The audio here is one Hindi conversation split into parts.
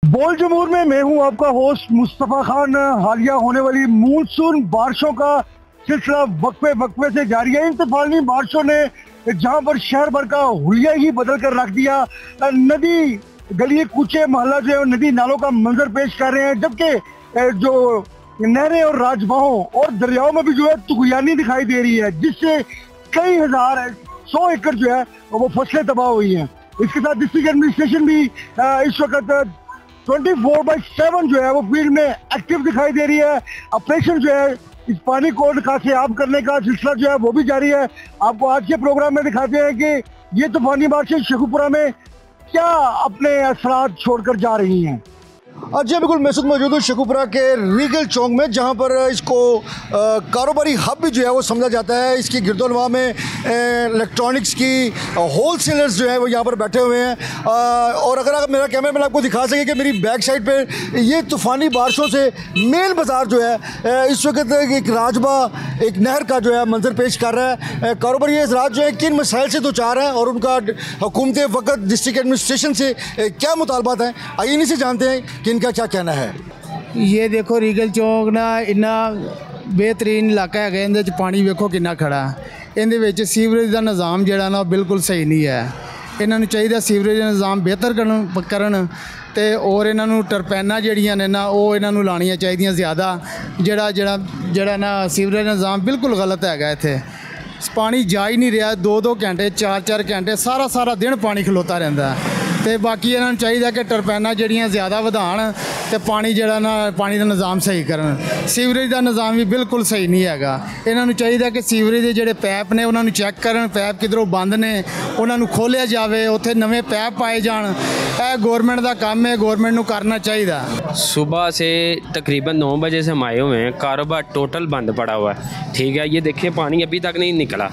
बोल जमूर में मैं हूं आपका होस्ट मुस्तफ़ा खान। हालिया होने वाली मानसून बारिशों का सिलसिला वक्फे वक्फे से जारी है। इन तूफानी बारिशों ने जहां पर शहर भर का हुलिया ही बदल कर रख दिया। नदी गली कूचे मोहल्ला जो है नदी नालों का मंजर पेश कर रहे हैं, जबकि जो नहरें और राजबाहों और दरियाओं में भी जो है तुगयानी दिखाई दे रही है, जिससे कई हजार 100 एकड़ जो है वो फसलें तबाह हुई हैं। इसके साथ डिस्ट्रिक्ट एडमिनिस्ट्रेशन भी इस वक्त 24/7 जो है वो फील्ड में एक्टिव दिखाई दे रही है। ऑपरेशन जो है इस पानी को निकासियाब करने का सिलसिला जो है वो भी जारी है। आपको आज के प्रोग्राम में दिखाते हैं कि ये तूफानी बारिशें शेखुपुरा में क्या अपने असरात छोड़कर जा रही हैं। जी बिल्कुल, मैं मौजूद हूँ शेखुपुरा के रीगल चौक में, जहाँ पर इसको कारोबारी हब भी जो है वो समझा जाता है। इसकी गिरदोनवा में इलेक्ट्रॉनिक्स की होल सेलर्स जो है वो यहाँ पर बैठे हुए हैं। और अगर आप मेरा कैमरा मैन आपको दिखा सके कि मेरी बैक साइड पे ये तूफ़ानी बारिशों से मेन बाज़ार जो है इस वक्त एक राजबा एक नहर का जो है मंजर पेश कर रहा है। कारोबारी हज़रात जो है किन मसाइल से दो चार हैं और उनका हुकूमत वक्त डिस्ट्रिक्ट एडमिनिस्ट्रेशन से क्या मुतालबात हैं, आइए इन्हीं से जानते हैं कि इनका क्या कहना है। ये देखो रीगल चौक ना इन्ना बेहतरीन इलाका है, इहदे च पानी वेखो कितना खड़ा। इहदे विच सीवरेज का निज़ाम जिहड़ा ना बिल्कुल सही नहीं है। इन्हां नूं चाहीदा सीवरेज का निज़ाम बेहतर करन ते और इन्हां नूं टरपैनां जिहड़ियां ने ना वो इन्हां नूं लाणियां चाहीदियां ज़्यादा। जिहड़ा ना सीवरेज का निज़ाम बिल्कुल गलत है। इत्थे पानी जा ही नहीं रहा, 2-2 घंटे 4-4 घंटे सारा दिन पानी खलोता रहिंदा है। तो बाकी इन्हां नूं चाहीदा कि टरपैनां जिहड़ियां ज़्यादा वधाण ते पानी जिहड़ा ना पानी का निज़ाम सही करन। सीवरेज का निज़ाम भी बिल्कुल सही नहीं हैगा। इन्हां नूं चाहीदा कि सीवरेज के जिहड़े पैप ने उन्हां नूं चैक करन, पैप किधरों बंद ने उन्हां नूं खोलिया जावे, उत्थे नवे पैप पाए जाण। यह गवर्नमेंट का काम है, गवर्नमेंट नूं करना चाहिए। सुबह से तकरीबन 9 बजे से हम आए हुए हैं, कारोबार टोटल बंद पड़ा हुआ है। ठीक है, ये देखिए पानी अभी तक नहीं निकला।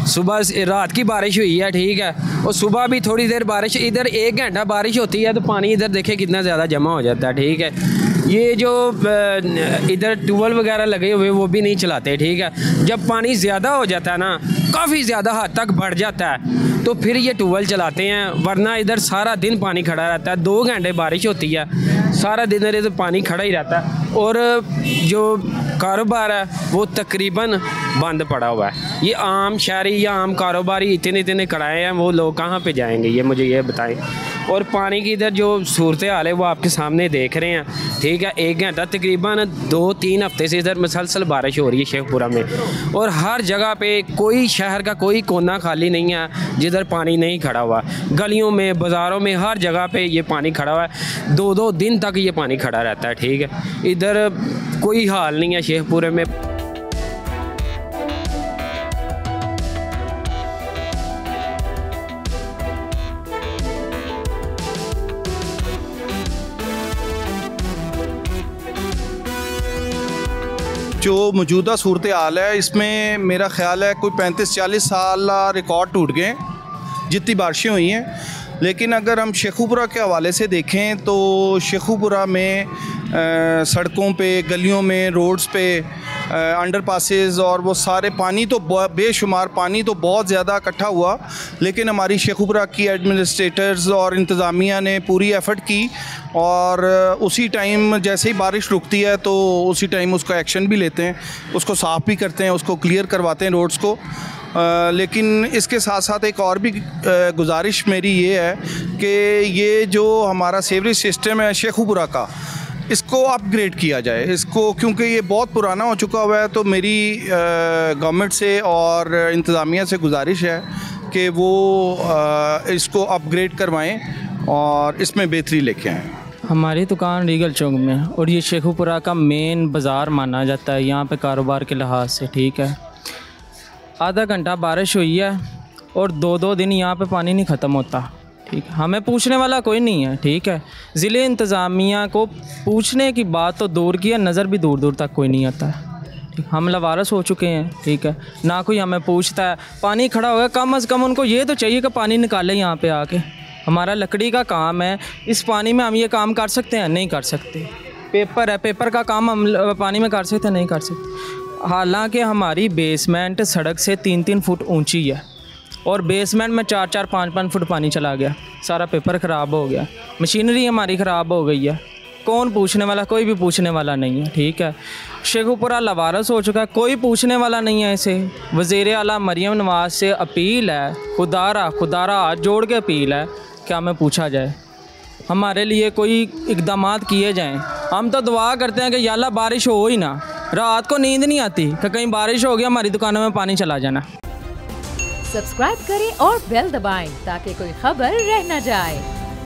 सुबह से रात की बारिश हुई है, ठीक है, और सुबह भी थोड़ी देर बारिश, इधर 1 घंटा बारिश होती है तो पानी इधर देखे कितना ज़्यादा जमा हो जाता है। ठीक है, ये जो इधर ट्यूबवेल वगैरह लगे हुए वो भी नहीं चलाते। ठीक है, जब पानी ज़्यादा हो जाता है ना, काफ़ी ज़्यादा हद तक बढ़ जाता है, तो फिर ये ट्यूबवेल चलाते हैं, वरना इधर सारा दिन पानी खड़ा रहता है। 2 घंटे बारिश होती है, सारा दिन इधर तो पानी खड़ा ही रहता है। और जो कारोबार है वो तकरीबन बंद पड़ा हुआ है। ये आम शहरी या आम कारोबारी इतने कराए हैं, वो लोग कहाँ पे जाएंगे, ये मुझे ये बताएं। और पानी की इधर जो सूरत हाल है वो आपके सामने देख रहे हैं। ठीक है, 1 घंटा तकरीबन 2-3 हफ्ते से इधर मुसलसल बारिश हो रही है शेखपुरा में, और हर जगह पे कोई शहर का कोई कोना खाली नहीं है जिधर पानी नहीं खड़ा हुआ। गलियों में, बाज़ारों में, हर जगह पे ये पानी खड़ा हुआ है। 2-2 दिन तक ये पानी खड़ा रहता है। ठीक है, इधर कोई हाल नहीं है शेखपुरे में। जो मौजूदा सूरत हाल है इसमें मेरा ख़्याल है कोई 35-40 साल रिकॉर्ड टूट गए जितनी बारिशें हुई हैं। लेकिन अगर हम शेखुपुरा के हवाले से देखें तो शेखुपुरा में सड़कों पे, गलियों में, रोड्स पे, अंडर पासेस और वो सारे पानी तो बेशुमार पानी तो बहुत ज़्यादा इकट्ठा हुआ। लेकिन हमारी शेखुपुरा की एडमिनिस्ट्रेटर्स और इंतज़ामिया ने पूरी एफ़र्ट की और उसी टाइम जैसे ही बारिश रुकती है तो उसी टाइम उसका एक्शन भी लेते हैं, उसको साफ़ भी करते हैं, उसको क्लियर करवाते हैं रोड्स को। लेकिन इसके साथ साथ एक और भी गुजारिश मेरी ये है कि ये जो हमारा सीवरेज सिस्टम है शेखुपुरा का, इसको अपग्रेड किया जाए इसको, क्योंकि ये बहुत पुराना हो चुका हुआ है। तो मेरी गवर्नमेंट से और इंतज़ामिया से गुजारिश है कि वो इसको अपग्रेड करवाएं और इसमें बेहतरी लेके आएँ। हमारी दुकान रीगल चौक में, और ये शेखुपुरा का मेन बाज़ार माना जाता है यहाँ पे कारोबार के लिहाज से। ठीक है, आधा घंटा बारिश हुई है और 2-2 दिन यहाँ पे पानी नहीं ख़त्म होता। ठीक है, हमें पूछने वाला कोई नहीं है। ठीक है, ज़िले इंतज़ामिया को पूछने की बात तो दूर की है, नज़र भी दूर दूर तक कोई नहीं आता है। ठीक, हम लवारस हो चुके हैं। ठीक है, ना कोई हमें पूछता है। पानी खड़ा हो गया, कम अज़ कम उनको ये तो चाहिए कि पानी निकालें यहाँ पे आके। हमारा लकड़ी का काम है, इस पानी में हम ये काम कर सकते हैं? नहीं कर सकते। पेपर है, पेपर का काम हम पानी में कर सकते हैं? नहीं कर सकते। हालांकि हमारी बेसमेंट सड़क से 3-3 फुट ऊंची है, और बेसमेंट में 4-4 5-5 फुट पानी चला गया, सारा पेपर ख़राब हो गया, मशीनरी हमारी ख़राब हो गई है। कौन पूछने वाला? कोई भी पूछने वाला नहीं है, ठीक है। शेखुपुरा लवारस हो चुका है, कोई पूछने वाला नहीं है इसे। वज़ीर आला मरीम नवाज़ से अपील है, खुदारा हाथ जोड़ के अपील है कि हमें पूछा जाए, हमारे लिए कोई इक़दामात किए जाएं। हम तो दुआ करते हैं कि या अल्लाह बारिश हो ही ना, रात को नींद नहीं आती कि कहीं बारिश हो गया हमारी दुकानों में पानी चला जाना। सब्सक्राइब करें और बेल दबाएं ताकि कोई खबर रह न जाए।